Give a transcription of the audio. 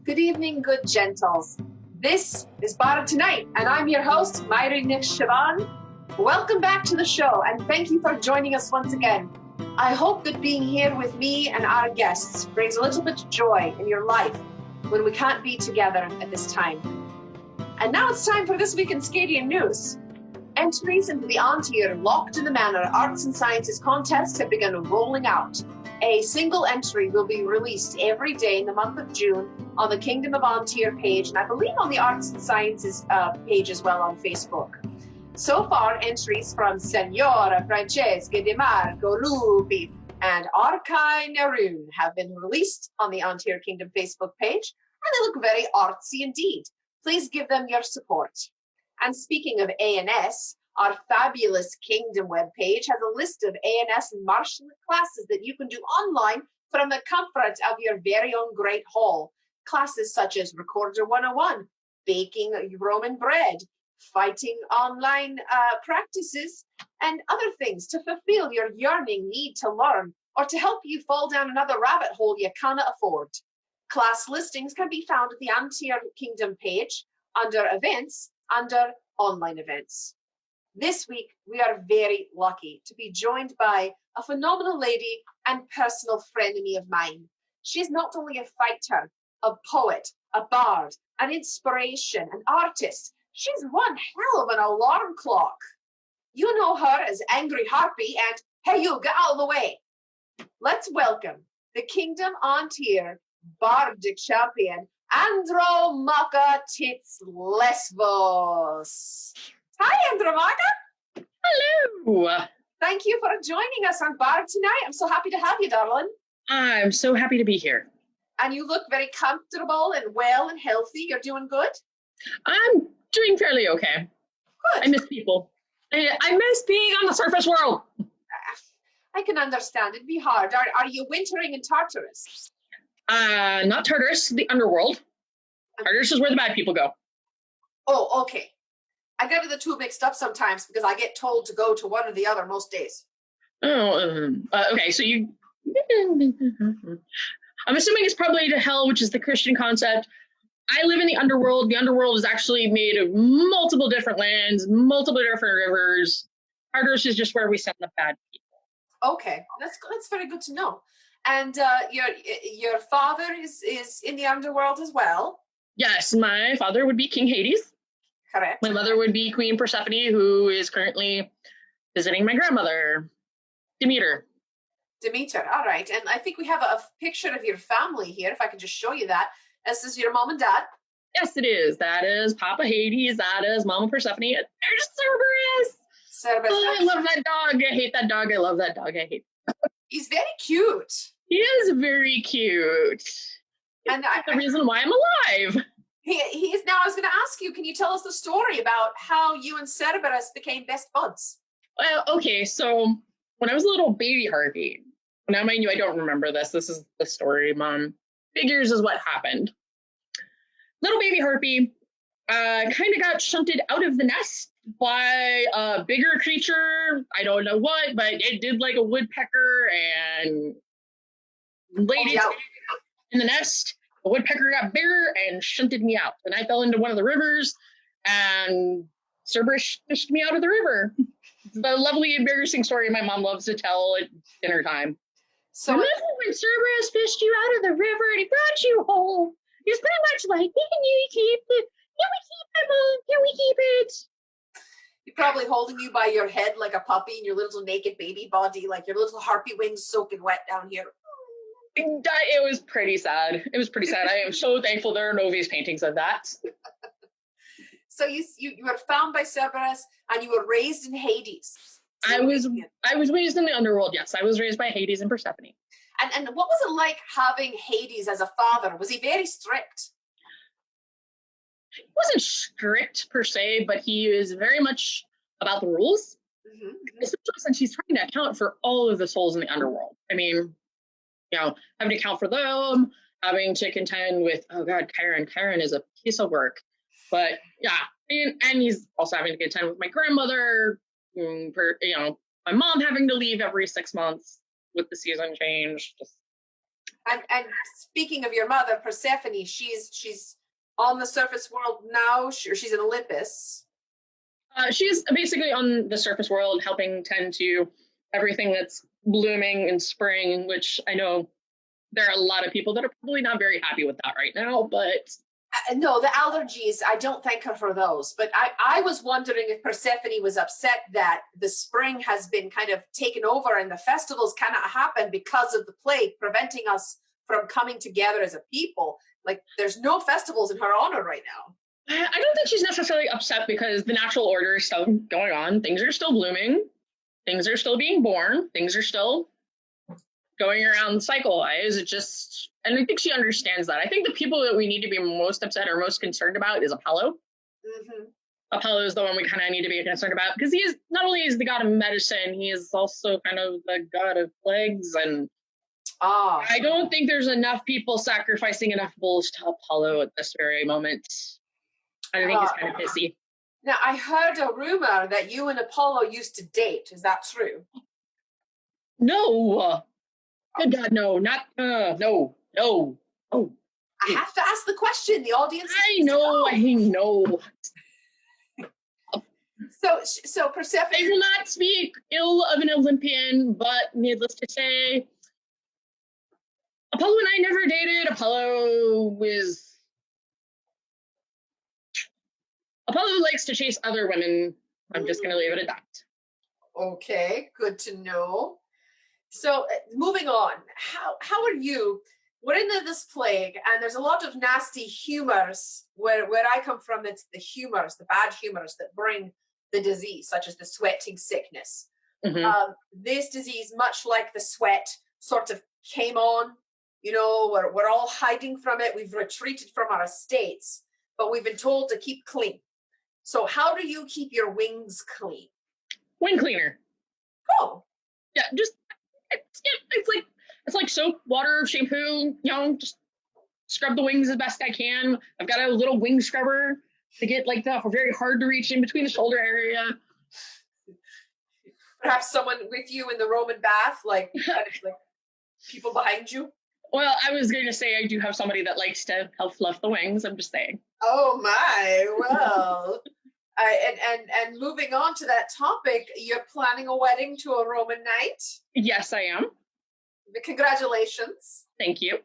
Good evening, good gentles. This is Bardic Tonight, and I'm your host, Myri Nick Siobhan. Welcome back to the show, and thank you for joining us once again. I hope that being here with me and our guests brings a little bit of joy in your life when we can't be together at this time. And now it's time for this week in Scadian news. Entries into the Antir Locked in the Manor Arts and Sciences contest have begun rolling out. A single entry will be released every day in the month of June on the Kingdom of Antir page, and I believe on the Arts and Sciences page as well on Facebook. So far, entries from Senora Francesca Di Marco Lupi and Arkai Neroon have been released on the Antir Kingdom Facebook page, and they look very artsy indeed. Please give them your support. And speaking of ANS, our fabulous Kingdom webpage has a list of ANS and martial classes that you can do online from the comfort of your very own great hall. Classes such as Recorder 101, baking Roman bread, fighting online practices, and other things to fulfill your yearning need to learn or to help you fall down another rabbit hole you cannot afford. Class listings can be found at the Antir Kingdom page under events, under online events. This week, we are very lucky to be joined by a phenomenal lady and personal frenemy of mine. She is not only a fighter, a poet, a bard, an inspiration, an artist. She's one hell of an alarm clock. You know her as Angry Harpy and, hey, you, get out of the way. Let's welcome the Kingdom Antir Bardic champion, Andromacha Tits Lesbos. Hi, Andromacha. Hello. Thank you for joining us on Bardic Tonight. I'm so happy to have you, darling. I'm so happy to be here. And you look very comfortable and well and healthy. You're doing good? I'm doing fairly okay. Good. I miss people. I miss being on the surface world. I can understand. It'd be hard. Are you wintering in Tartarus? Not Tartarus, the underworld. Tartarus is where the bad people go. Oh, okay. I get the two mixed up sometimes because I get told to go to one or the other most days. Oh, okay. So you... I'm assuming it's probably to hell, which is the Christian concept. I live in the underworld. The underworld is actually made of multiple different lands, multiple different rivers. Tartarus is just where we send the bad people. Okay, that's very good to know. And your father is in the underworld as well? Yes, my father would be King Hades. Correct. My mother would be Queen Persephone, who is currently visiting my grandmother, Demeter. Demeter, all right. And I think we have a picture of your family here, if I can just show you that. This is your mom and dad. Yes, it is. That is Papa Hades. That is Mama Persephone. There's Cerberus. Oh, I love that dog. I hate that dog. I love that dog. I hate him. He's very cute. He is very cute. And that's the reason why I'm alive. He is now. I was going to ask you, can you tell us the story about how you and Cerberus became best buds? Well, okay, so when I was a little baby harpy, now mind you, I don't remember this. This is the story, Mom. Figures is what happened. Little baby harpy kind of got shunted out of the nest by a bigger creature. I don't know what, but it did like a woodpecker and laid it in the nest. The woodpecker got bigger and shunted me out. And I fell into one of the rivers and Cerberus fished me out of the river. The lovely, embarrassing story my mom loves to tell at dinner time. So remember when Cerberus fished you out of the river and he brought you home? He was pretty much like, can you keep it? Can we keep it, Mom? Can we keep it? He's probably holding you by your head like a puppy in your little naked baby body, like your little harpy wings soaking wet down here. It was pretty sad. It was pretty sad. I am so thankful there are no V's paintings of that. So you were found by Cerberus and you were raised in Hades. I was raised in the underworld, yes. I was raised by Hades and Persephone. And what was it like having Hades as a father? Was he very strict? He wasn't strict per se, but he is very much about the rules. Mm-hmm. Especially since he's trying to account for all of the souls in the underworld. I mean, having to account for them, having to contend with, oh God, Chiron. Chiron is a piece of work. But yeah, and he's also having to contend with my grandmother, my mom having to leave every 6 months with the season change. Just And speaking of your mother, Persephone, she's on the surface world now. She's in Olympus. She's basically on the surface world, helping tend to everything that's blooming in spring, which I know there are a lot of people that are probably not very happy with that right now, but no, the allergies, I don't thank her for those. But I was wondering if Persephone was upset that the spring has been kind of taken over and the festivals cannot happen because of the plague, preventing us from coming together as a people. Like, there's no festivals in her honor right now. I don't think she's necessarily upset because the natural order is still going on. Things are still blooming. Things are still being born. Things are still going around cycle-wise. It just, and I think she understands that. I think the people that we need to be most upset or most concerned about is Apollo. Mm-hmm. Apollo is the one we kind of need to be concerned about because he is not only is the god of medicine, he is also kind of the god of plagues. And I don't think there's enough people sacrificing enough bulls to Apollo at this very moment. I think he's kind of pissy. Now, I heard a rumor that you and Apollo used to date. Is that true? No. Good God, no. Not, no. Oh. I have to ask the question. The audience. I know. So Persephone. I will not speak ill of an Olympian, but needless to say, Apollo and I never dated. Apollo likes to chase other women. I'm just going to leave it at that. Okay, good to know. So moving on, how are you? We're in this plague, and there's a lot of nasty humors. Where I come from, it's the humors, the bad humors that bring the disease, such as the sweating sickness. Mm-hmm. This disease, much like the sweat, sort of came on. You know, we're all hiding from it. We've retreated from our estates, but we've been told to keep clean. So how do you keep your wings clean? Wing cleaner. Oh. Yeah, just it's like soap, water, shampoo, just scrub the wings as best I can. I've got a little wing scrubber to get like the very hard to reach in between the shoulder area. Perhaps someone with you in the Roman bath, like people behind you. Well, I was going to say I do have somebody that likes to help fluff the wings. I'm just saying. Oh my, well. And moving on to that topic, you're planning a wedding to a Roman knight? Yes, I am. Congratulations. Thank you.